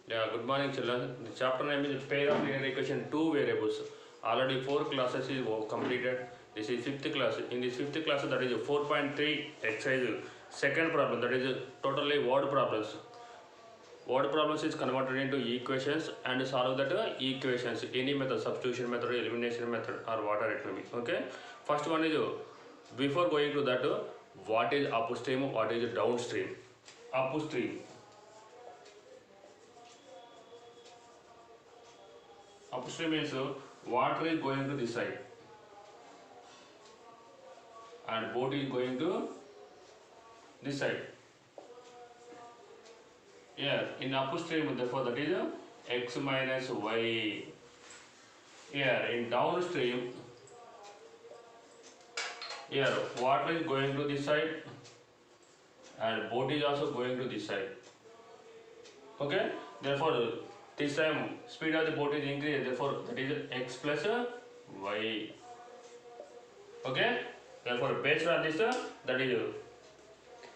Yeah, good morning, children. The chapter name is pair of linear equation, two variables. Already four classes is completed. This is fifth class. In this fifth class, that is 4.3 exercise. Second problem, that is totally word problems. Word problems is converted into equations and solve that equations. Any method, substitution method, elimination method, or whatever it may be. Okay. First one is before going to that, what is upstream, what is downstream. Upstream. Upstream means water is going to this side and boat is going to this side. Here in upstream, therefore that is x minus y. Here in downstream, here water is going to this side and boat is also going to this side. Okay, therefore this time speed of the boat is increased, therefore that is x plus y. Okay, therefore based on this that is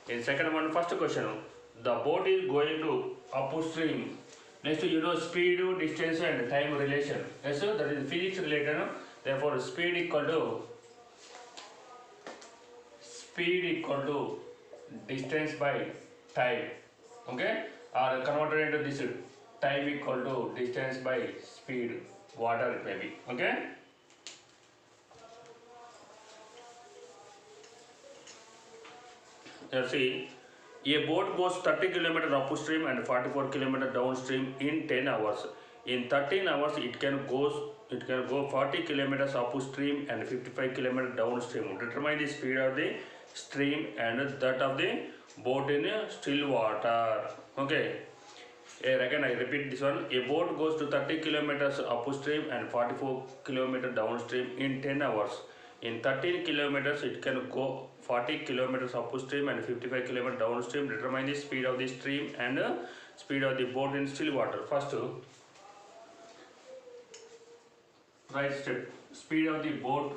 in second one, first question, the boat is going to upstream. Next, speed, distance, and time relation. Yes, sir, that is physics related. No? Therefore, speed equal to distance by time. Okay, or converted into this time equal to distance by speed. Water it may be. Okay. Now see, a boat goes 30 km upstream and 44 km downstream in 10 hours. In 13 hours, it can go 40 km upstream and 55 km downstream. Determine the speed of the stream and that of the boat in still water. Okay. Here again I repeat this one. A boat goes to 30 kilometers upstream and 44 kilometers downstream in 10 hours. In 13 kilometers, it can go 40 kilometers upstream and 55 kilometers downstream. Determine the speed of the stream and speed of the boat in still water. First, right step. Speed of the boat.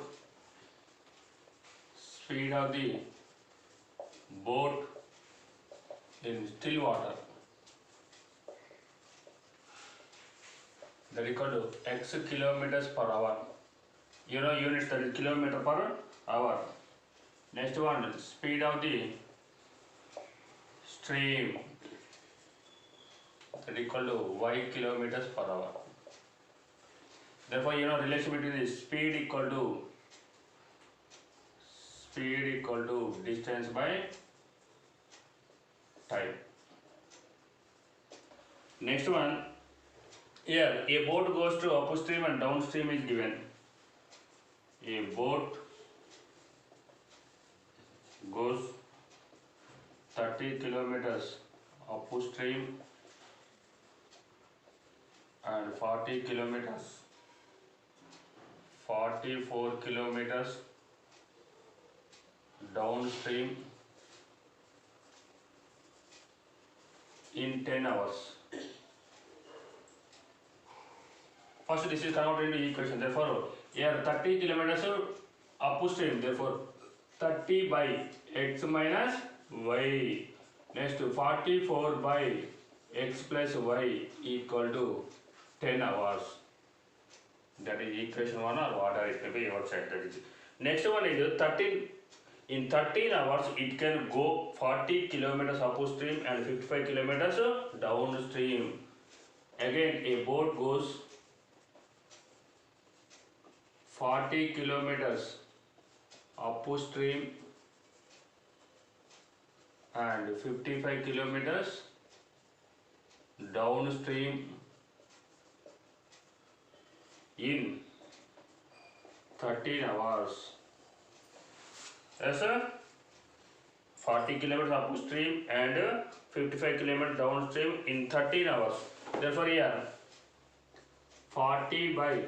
Speed of the boat in still water. That is equal to x kilometers per hour. Units, that is kilometer per hour. Next one, speed of the stream, that is equal to y kilometers per hour. Therefore, relation between the speed equal to distance by time. Next one, here a boat goes to upstream and downstream is given. A boat goes 30 kilometers upstream and 44 kilometers downstream in 10 hours. First, this is converted into equation. Therefore, here 30 kilometers upstream. Therefore, 30 by x minus y. Next, 44 by x plus y equal to 10 hours. That is equation 1 or whatever it may be outside. That is. Next one is 13. In 13 hours, it can go 40 kilometers upstream and 55 kilometers downstream. Again, a boat goes 40 kilometers upstream and 55 kilometers downstream in 13 hours. Yes, sir? 40 kilometers upstream and 55 kilometers downstream in 13 hours. Therefore, here 40 by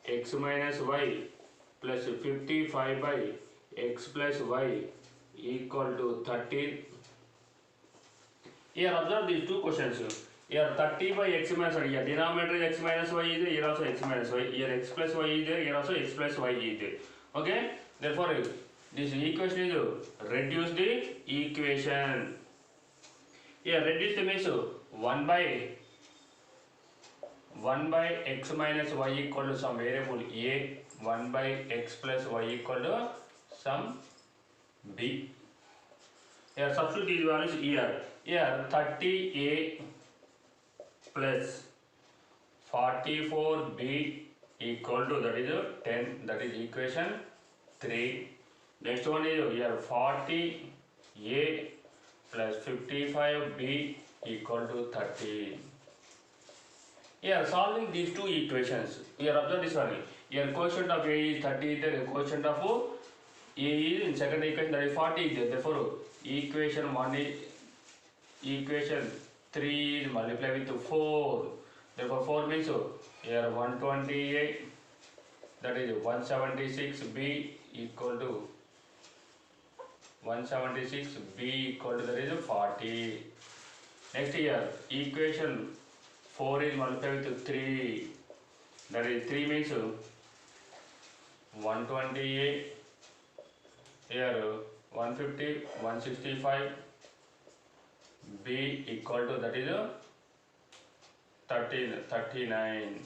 x minus y plus 55 by x plus y equal to 13. Here observe these two questions. Here 30 by x minus y. Here denominator is x minus y is there. Here also x minus y. Here x plus y is there. Here also x plus y is there. Okay. Therefore, this equation is reduce the equation. Here reduce the means 1 by 1 by x minus y equal to some variable a, 1 by x plus y equal to some b. Here substitute these values here. Here 30a plus 44b equal to, that is 10, that is equation 3. Next one is here 40a plus 55b equal to 30. Here solving these two equations, here observe this one. Here quotient of a is 30 is there, quotient of a is in second equation, that is 40 is there. Therefore equation 1 is, equation 3 is multiplied with 4. Therefore 4 means here 128, that is 176b equal to 176b equal to, that is 40. Next here equation 4 is multiplied with 3, that is 3 means 128, here 150, 165 b equal to, that is 39.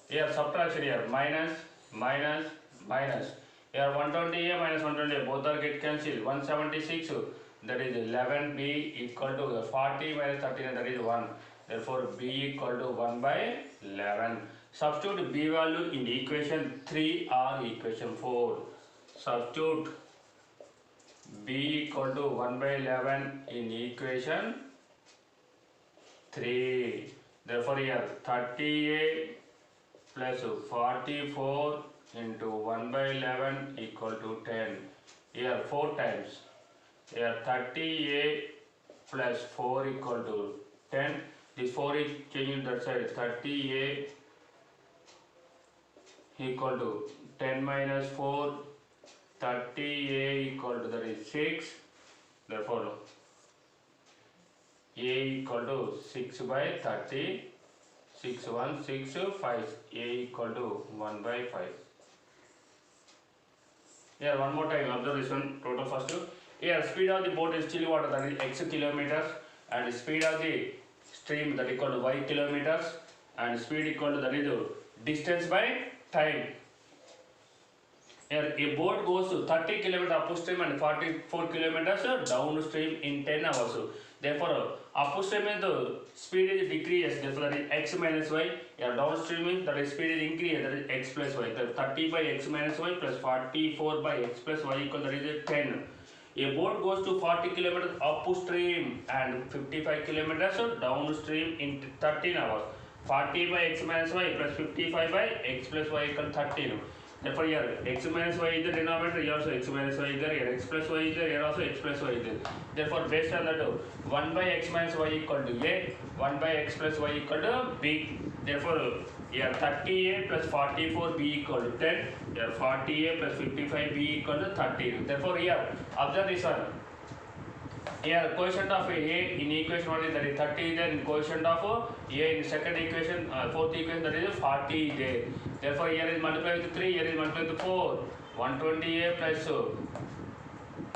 Here subtraction, here minus, minus, minus. Here 120a minus 120a, both are get cancelled. 176, that is 11b equal to 40 minus 39, that is 1. Therefore b equal to 1 by 11. Substitute b value in equation 3 or equation 4. Substitute b equal to 1 by 11 in equation 3. Therefore here 30a plus 44 into 1 by 11 equal to 10. Here 4 times. Here 30a plus 4 equal to 10. This 4 is changing that side. 30a equal to 10 minus 4. 30a equal to, that is 6. Therefore a equal to 6 by 30. 6 1 6 5. A equal to 1 by 5. Here one more time observe this one total first. Here speed of the boat is still water, that is x kilometers, and speed of the stream that equal to y kilometers, and speed equal to, that is distance by time. Here a boat goes to 30 kilometers upstream and 44 kilometers downstream in 10 hours. Therefore upstream means the speed is decreased, therefore that is x minus y. Here downstream means that is speed is increased, that is x plus y. That 30 by x minus y plus 44 by x plus y equal, that is 10. A boat goes to 40 kilometers upstream and 55 kilometers downstream in 13 hours. 40 by x minus y plus 55 by x plus y equal 13. Therefore here x minus y is the denominator, here also x minus y is there, here x plus y is there, here also x plus y is there. Therefore based on that 1 by x minus y equal to a, 1 by x plus y equal to b. Therefore here 30a plus 44b equal to 10, here 40a plus 55b equal to 13. Therefore here observe this one. Here quotient of a in equation 1 is, that is 30 is there, in quotient of a in second equation, fourth equation, that is 40 is there. Therefore here is multiplied with 3, here is multiplied with 4. 120a plus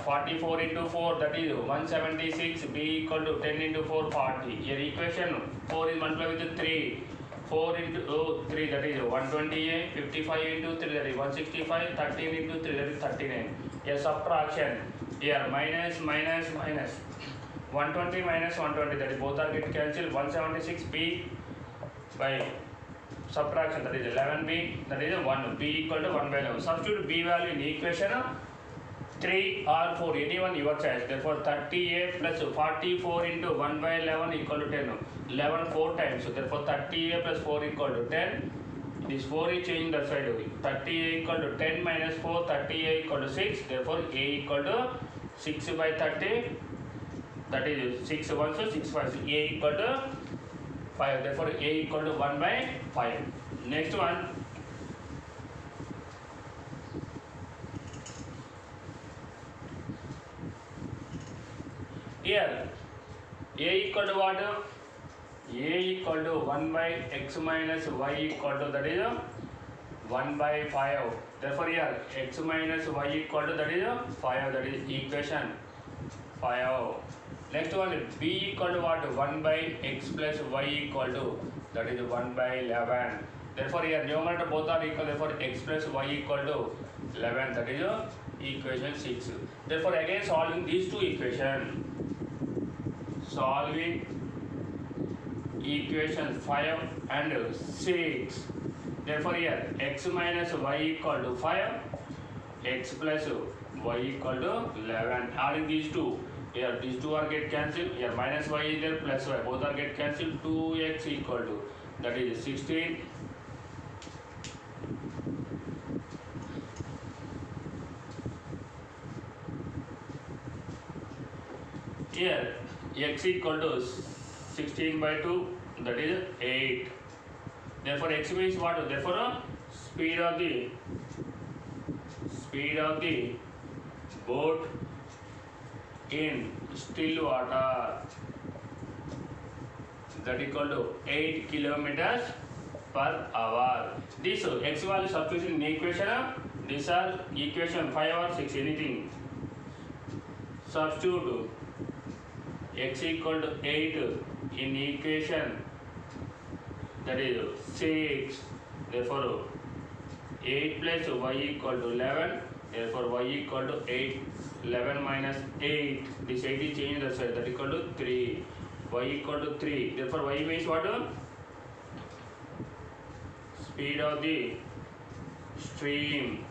44 into 4, that is 176, b equal to 10 into 4, 40. Here equation 4 is multiplied with 3. 4 into 3, that is 120a, 55 into 3, that is 165, 13 into 3, that is 39. Here subtraction, here minus, minus, minus. 120 minus 120, that is both are get cancelled. 176b by subtraction, that is 11b, that is 1, b equal to 1 by 11. Substitute b value in equation 3 or 4, anyone your choice. Therefore 30a plus 44 into 1 by 11 equal to 10. 11 4 times, so therefore 30a plus 4 equal to 10. This 4 is changing that side. 30a equal to 10 minus 4, 30a equal to 6. Therefore a equal to 6 by 30, that is 6 1, so 6 5. So a equal to 5. Therefore a equal to 1 by 5. Next one. Here a equal to what? A equal to 1 by x minus y equal to, that is 1 by 5. Therefore here x minus y equal to, that is 5, that is equation 5. Next one is b equal to what? 1 by x plus y equal to, that is 1 by 11. Therefore here numerator both are equal, therefore x plus y equal to 11, that is equation 6. Therefore again solving these two equations, solving equation 5 and 6. Therefore here x minus y equal to 5, x plus y equal to 11. Adding these two, here these two are get cancelled, here minus y is there, plus y, both are get cancelled, 2x equal to, that is 16. Here x equal to 16 by 2, that is 8. Therefore x means what? Therefore speed of the boat in still water, that equal to 8 kilometers per hour. This x value substitution in equation, these are equation 5 or 6, anything. Substitute x equal to 8 in equation, that is 6. Therefore 8 plus y equal to 11. Therefore y equal to 8. 11 minus 8. This 8 is changed the side, that equal to 3. Y equal to 3. Therefore y means what? Speed of the stream,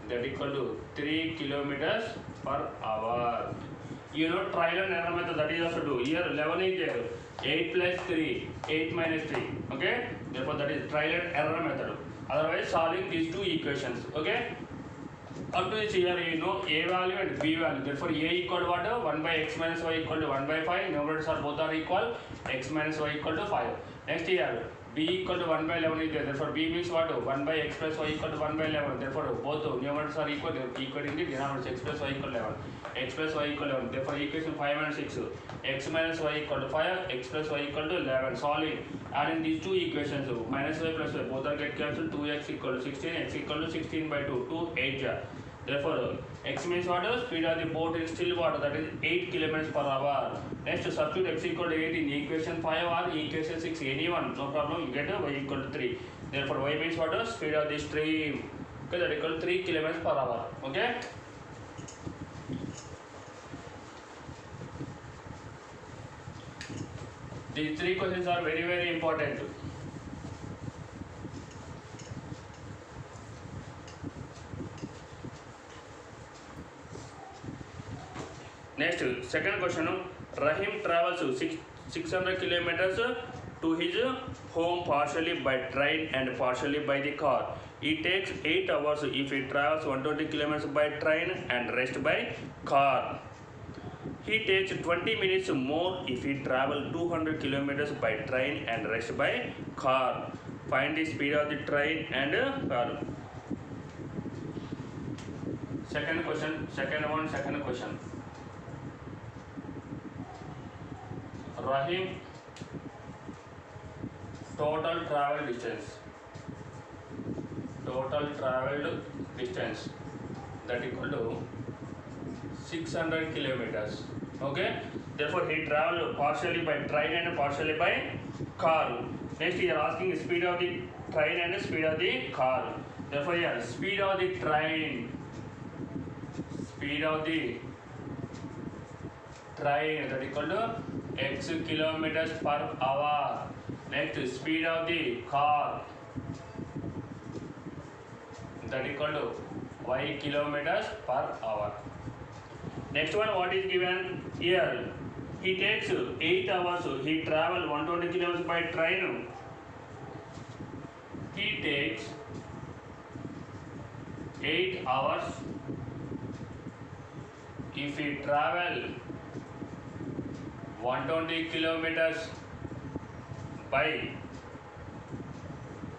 that equal to 3 kilometers per hour. You know trial and error method, that is also do. Here 11 is there. 8 plus 3, 8 minus 3. Okay? Therefore that is trial and error method. Otherwise solving these two equations. Okay? Up to this here you know a value and b value. Therefore a equal to what? 1 by x minus y equal to 1 by 5. Numerators are both are equal. X minus y equal to 5. Next here b equal to 1 by 11 is there. Therefore b means what? 1 by x plus y equal to 1 by 11. Therefore both numerators are equal. Equating the denominators, x plus y equal to 11. X plus y equal to 11. Therefore equation 5 and 6. X minus y equal to 5. X plus y equal to 11. Solving. Adding these two equations, minus y plus y, both are get cancelled. 2x equal to 16. X equal to 16 by 2. 2 8. Therefore x means what? Speed of the boat in still water, that is 8 kilometers per hour. Next substitute x equal to 8 in equation 5 or equation 6, anyone, no problem, you get y equal to 3. Therefore y means what? Speed of the stream, okay, that equal to 3 kilometers per hour. Okay. These three questions are very very important. Next, second question. Rahim travels 600 kilometers to his home partially by train and partially by the car. It takes 8 hours if he travels 120 kilometers by train and rest by car. He takes 20 minutes more if he travels 200 kilometers by train and rest by car. Find the speed of the train and car. Second question. Rahim total traveled distance, that equal to 600 kilometers. Okay, therefore he traveled partially by train and partially by car. Next he is asking speed of the train and speed of the car. Therefore here speed of the train, that equal to x kilometers per hour. Next speed of the car, that equal to y kilometers per hour. Next one, what is given here? He takes 8 hours. He travel 120 kilometers by train. He takes 8 hours if he travel 120 kilometers by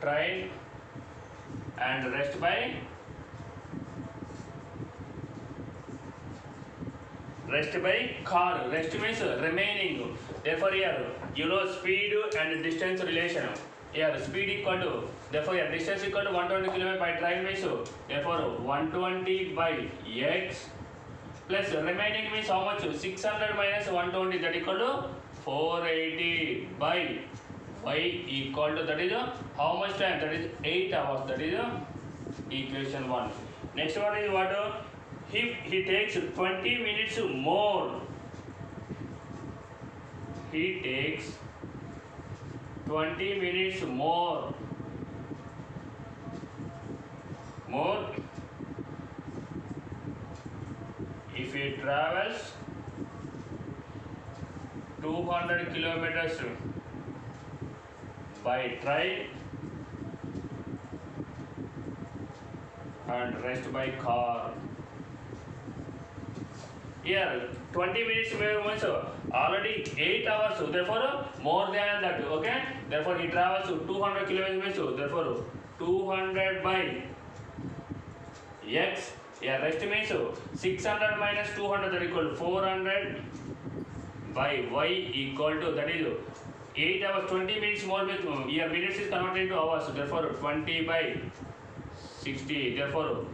train and rest by car. Rest means remaining. Therefore here you know speed and distance relation. Here speed equal to, therefore here distance equal to 120 km by train means, therefore 120 by x plus remaining means how much? 600 minus 120, that equal to 480 by y equal to, that is how much time? That is 8 hours. That is equation 1. Next one is what? If he takes 20 minutes more, he takes 20 minutes more if he travels 200 kilometers by train and rest by car. Here 20 minutes means already 8 hours, so therefore more than that. Okay, therefore he travels 200 kilometers, so therefore 200 by x. Yeah, rest means 600 minus 200, that equal to 400 by y equal to, that is 8 hours. 20 minutes more with here minutes is converted into hours, so therefore 20 by 60, therefore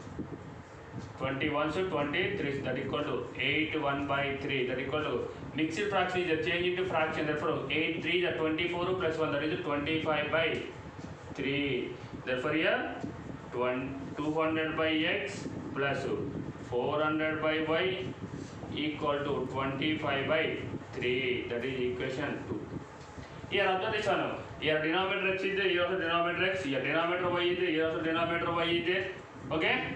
21 to 23, that equal to 8 1 by 3, that equal to mixed fraction is a change into fraction, therefore 8 3 is 24 plus 1, that is 25 by 3, therefore here 200 by x plus 400 by y equal to 25 by 3, that is equation 2. Here after this one, here denominator x is there, here also denominator x, here denominator y is there, here also denominator y is there. Okay,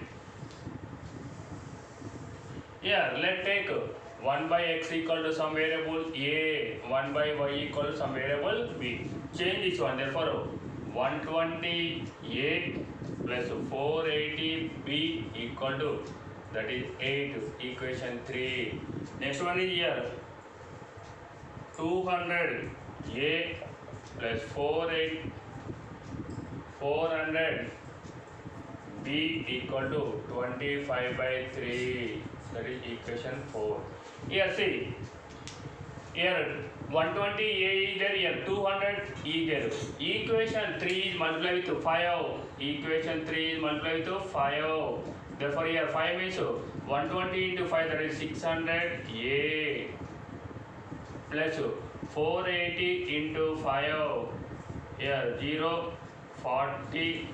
here let's take 1 by x equal to some variable a, 1 by y equal to some variable b. Change this one, therefore 120a plus 480b equal to, that is 8, equation 3. Next one is here 200a plus 400b equal to 25 by 3, that is equation 4. Here see, here 120a is there, here 200 is there. Equation 3 is multiplied with 5. Equation 3 is multiplied with 5. Therefore here 5 means 120 into 5, that is 600a plus 480 into 5. Here 0 40.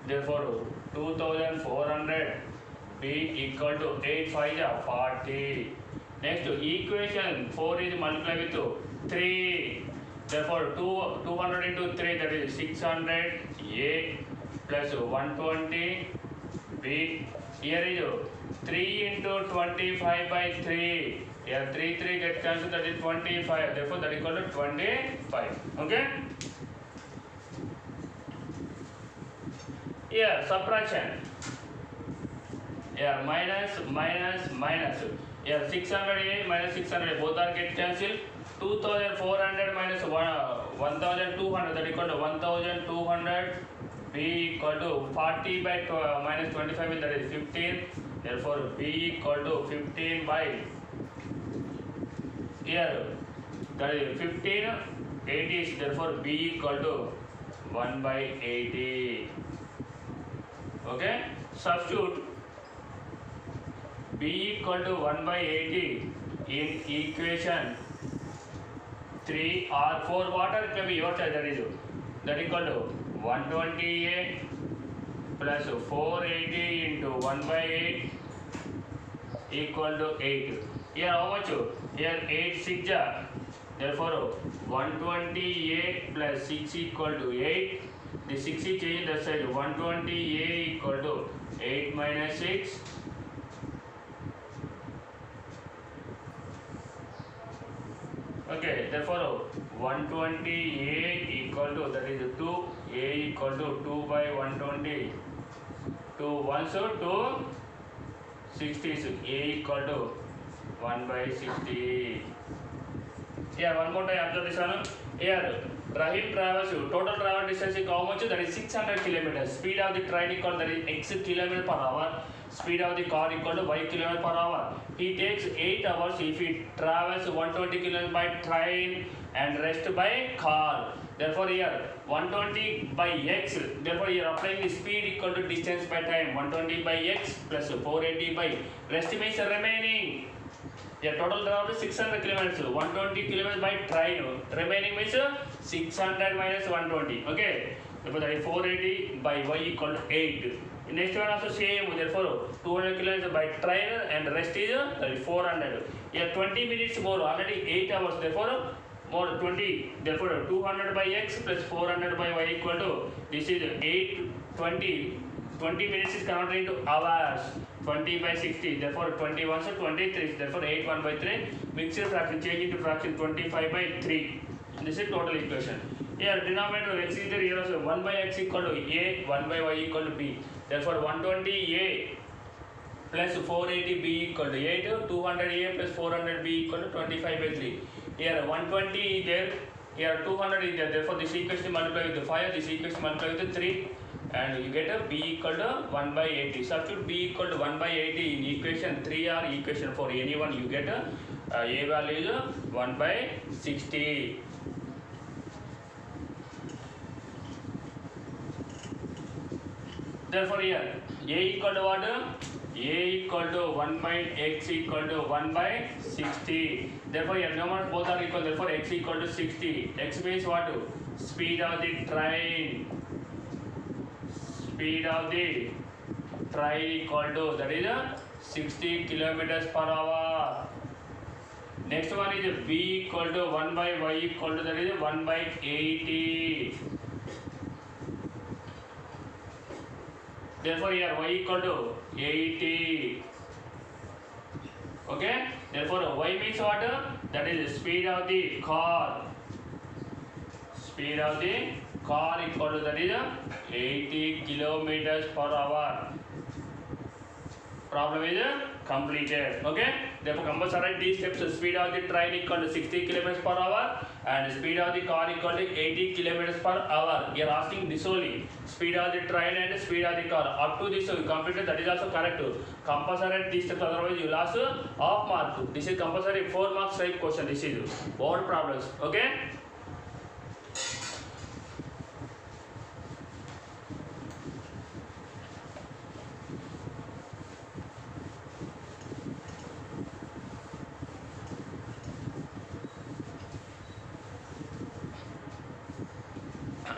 Therefore 2400 b equal to 8 5 40. Next equation 4 is multiplied with 3. Therefore 200 into 3, that is 600 a plus 120 b. Here is 3 into 25 by 3. Here 3 gets cancelled, that is 25. Therefore that equal to 25. Okay. Here subtraction. Here minus. Here 600a minus 600a, both are get cancelled. 2400 minus 1200, that equal to 1200 b equal to 40 by minus 25, that is 15. Therefore b equal to 15 by, here that is 15 80, therefore b equal to 1 by 80. Okay, substitute b equal to 1 by 80 in equation 3 or 4, water can be your choice, that equal to 120a plus 480 into 1 by 8 equal to 8. Here how much? Here 8 6 ja, therefore 120a plus 6 equal to 8. The 6 is changed that side, 120a equal to 8 minus 6. Okay, therefore 120a equal to, that is 2, a equal to 2 by 120, 2 1 so 2 60, a equal to 1 by 60. Here one more time observe this one. Here Rahim travels, total travel distance is how much? That is 600 kilometers. Speed of the train equal, that is x kilometer per hour. speed of the car equal to y km per hour. He takes 8 hours if he travels 120 km by train and rest by car. Therefore here 120 by x. Therefore here applying the speed equal to distance by time. 120 by x plus 480 by rest means remaining. Yeah, total travel 600 kilometers. 120 kilometers by train. Remaining means 600 minus 120. Okay. Therefore that is 480 by y equal to 8. Next one also same. Therefore 200 kilometers by train and rest is 400. Yeah, 20 minutes more. Already 8 hours. Therefore more 20. Therefore 200 by x plus 400 by y equal to this is 820. 20 minutes is converted into hours. 20 by 60. Therefore 21 so 23. Therefore 8 1 by 3. Mixed fraction change into fraction 25 by 3. This is total equation. Here denominator x is there. Here also 1 by x equal to a, 1 by y equal to b. Therefore 120 a plus 480 b equal to 8. 200 a plus 400 b equal to 25 by 3. Here 120 is there. Here 200 is there. Therefore this equation multiply with the 5. This equation multiply with the 3. And you get a b equal to 1 by 80. Substitute b equal to 1 by 80 in equation 3 or equation 4. Anyone you get a value is 1 by 60. Therefore here a equal to what? A equal to 1 by x equal to 1 by 60. Therefore here numbers both are equal. Therefore x equal to 60. X means what? Speed of the train. Speed of the train equal to that is 60 kilometers per hour. Next one is b equal to 1 by y equal to that is 1 by 80. Therefore here y equal to 80. Okay. Therefore y means what? That is speed of the car. Speed of the car equal to that is 80 kilometers per hour. Problem is completed. Okay. Therefore compulsory these steps. Speed of the train equal to 60 kilometers per hour and speed of the car equal to 80 kilometers per hour. You are asking this only. Speed of the train and speed of the car. Up to this you completed. That is also correct. Compulsory these steps. Otherwise you lost half mark. This is compulsory 4 marks type question. This is board problems. Okay.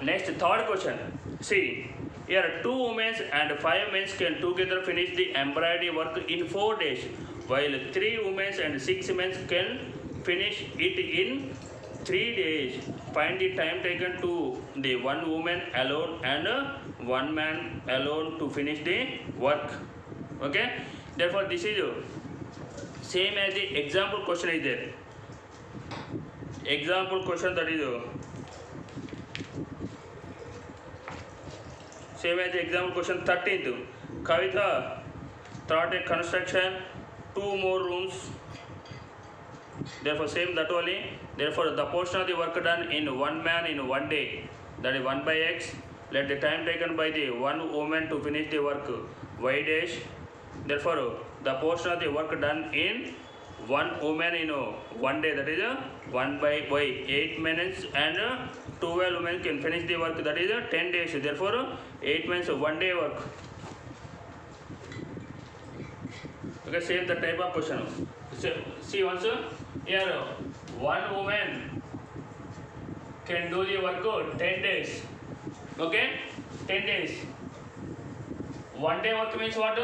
Next, third question. See, here 2 women and 5 men can together finish the embroidery work in 4 days, while 3 women and 6 men can finish it in 3 days. Find the time taken to the 1 woman alone and 1 man alone to finish the work. Okay. Therefore, this is same as the example question is there. Example question that is same as the example question 13th. Kavita started construction 2 more rooms. Therefore same that only. Therefore the portion of the work done in 1 man in 1 day, that is 1 by x. Let the time taken by the 1 woman to finish the work y dash. Therefore the portion of the work done in 1 woman in 1 day, that is 1 by y. 8 minutes and 12 women can finish the work, that is 10 days. Therefore 8 means 1 day work. Okay, same the type of question. See once here 1 woman can do the work 10 days. Okay, 10 days. 1 day work means what?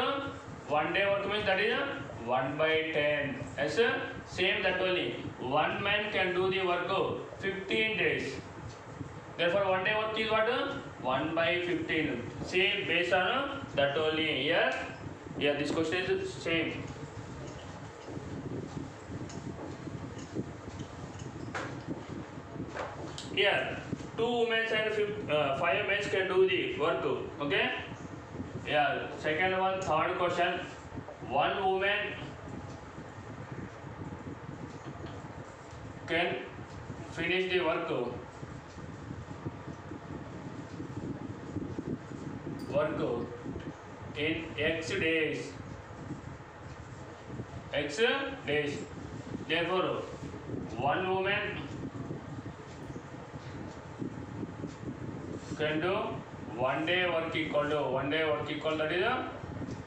1 day work means that is 1 by 10. As same that only. 1 man can do the work 15 days. Therefore 1 day work is what? 1 by 15. Same based on that only. Here, this question is same. Here 2 women and 5 men can do the work. Okay. Yeah. Second one, third question. 1 woman can finish the work in X days. x days. Therefore, one woman can do 1 day work equal that is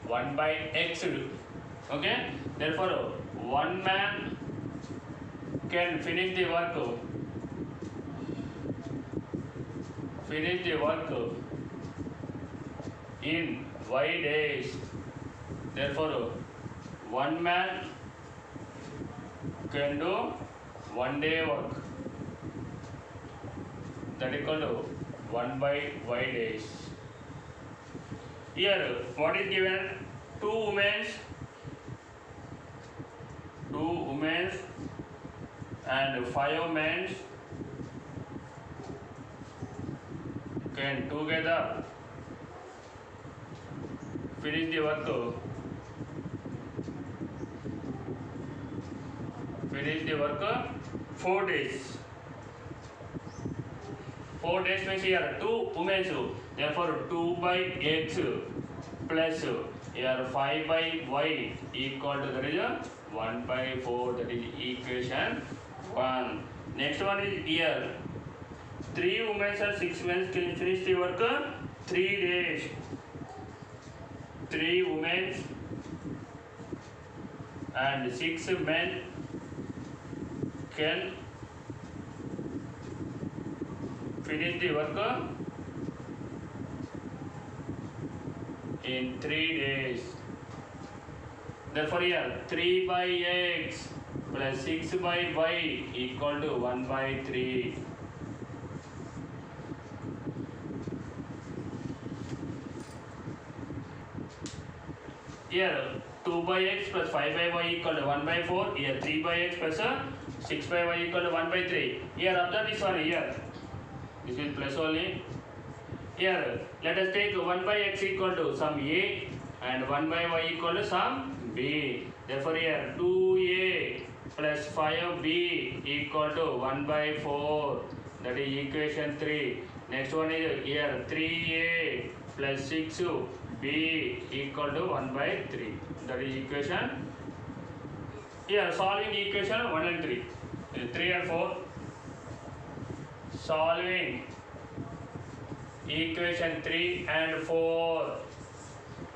1 by x. Okay. Therefore, one man can finish the work in y days. Therefore, one man can do 1 day work, that is equal to 1 by y days. Here what is given? Two women and 5 men can together finish the work 4 days. 4 days means here 2 women, therefore 2 by x plus here 5 by y equal to that is 1 by 4, that is equation 1. Next one is here 3 women and 6 men can finish the work 3 days. 3 women and 6 men can finish the work in 3 days. Therefore here 3 by x plus 6 by y equal to 1 by 3. Here 2 by x plus 5 by y equal to 1 by 4. Here 3 by x plus 6 by y equal to 1 by 3. Here observe this one here. This is plus only. Here let us take 1 by x equal to some a and 1 by y equal to some b. Therefore here 2a plus 5b equal to 1 by 4. That is equation 3. Next one is here 3a plus 6b equal to 1 by 3. That is equation. Here solving equation 1 and 3. 3 and 4. Solving equation 3 and 4.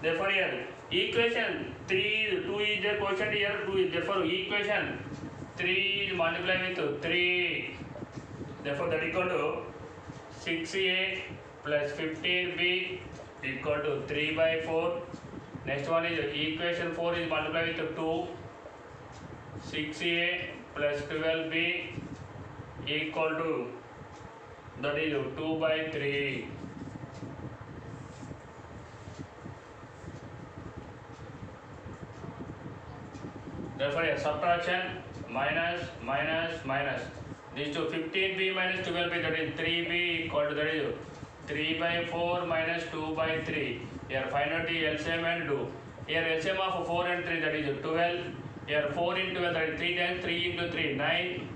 Therefore here equation 3, 2 is the quotient here, 2 is therefore equation 3 is multiplied with 3. Therefore that equal to 6a plus 15b equal to 3 by 4. Next one is equation 4 is multiplied with 2. 6a plus 12b equal to that is 2 by 3. Therefore a subtraction minus these two 15b minus 12b, that is 3b equal to that is 3 by 4 minus 2 by 3. Here find out the LCM and do. Here LCM of 4 and 3, that is 12. Here 4 into 12, that is 3 times 3 into 3 9.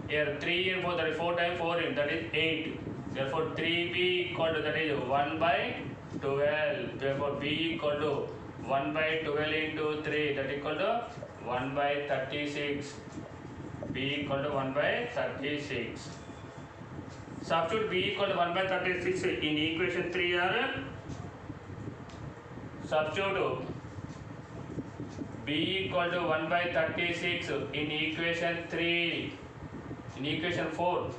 Here 3 and 4, that is 4 times 4 in, that is 8. Therefore 3b equal to that is 1 by 12. Therefore b equal to 1 by 12 into 3, that equal to 1 by 36. B equal to 1 by 36. Substitute b equal to 1 by 36 in equation 3 or substitute b equal to 1 by 36 in equation 3. In equation 4.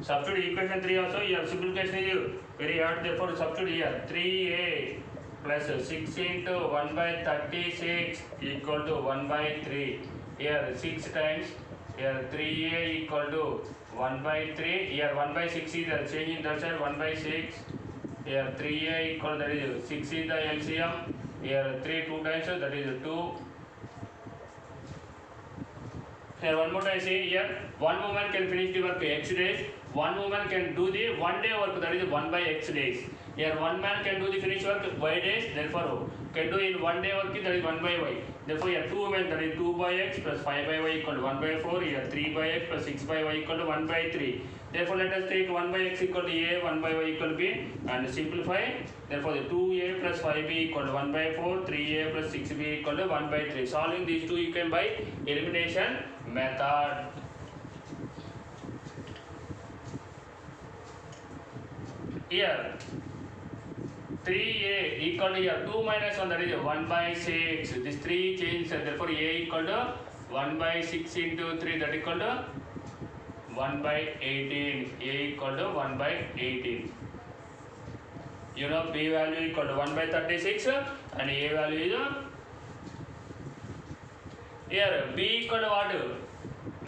Substitute equation 3 also, your simplification is very hard, therefore substitute here 3a plus 6 into 1 by 36 equal to 1 by 3. Here 6 times, here 3a equal to 1 by 3. Here 1 by 6 is the change in that side, 1 by 6. Here 3a equal, that is 6 is the LCM. Here 3 2 times, that is 2. Here one more time, see here One woman can finish the work x days. One woman can do the 1 day work, that is 1 by x days. Here one man can do the finish work y days, therefore can do in 1 day work, that is 1 by y. Therefore here 2 women, that is 2 by x plus 5 by y equal to 1 by 4. Here 3 by x plus 6 by y equal to 1 by 3. Therefore let us take 1 by x equal to a, 1 by y equal to b, and simplify. Therefore the 2a plus 5b equal to 1 by 4, 3a plus 6b equal to 1 by 3. Solving these two you can by elimination method. Here 3a equal to here 2 minus 1, that is 1 by 6. This 3 changes, therefore a equal to 1 by 6 into 3, that equal to 1 by 18. A equal to 1 by 18. You know b value equal to 1 by 36 and a value is here b equal to what?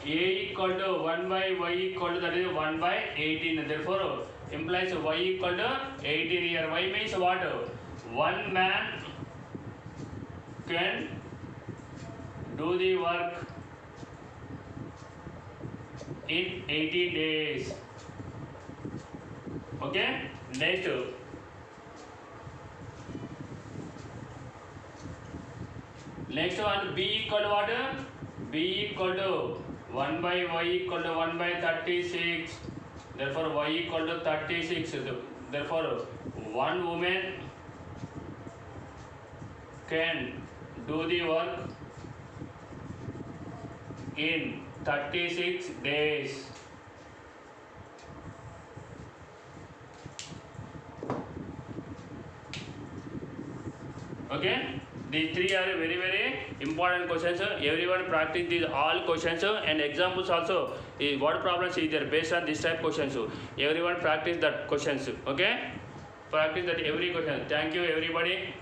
A equal to 1 by y equal to, that is 1 by 18. Therefore implies y equal to 18 here. Y means what? One man can do the work in 18 days. Okay, next one, b equal to what? B equal to 1 by y equal to 1 by 36. Therefore y equal to 36. Therefore one woman can do the work in 36 days. Okay, these three are very important questions. Everyone practice these all questions and examples also. The word problems is there based on this type questions. Everyone practice that questions. Okay, practice that every question. Thank you everybody.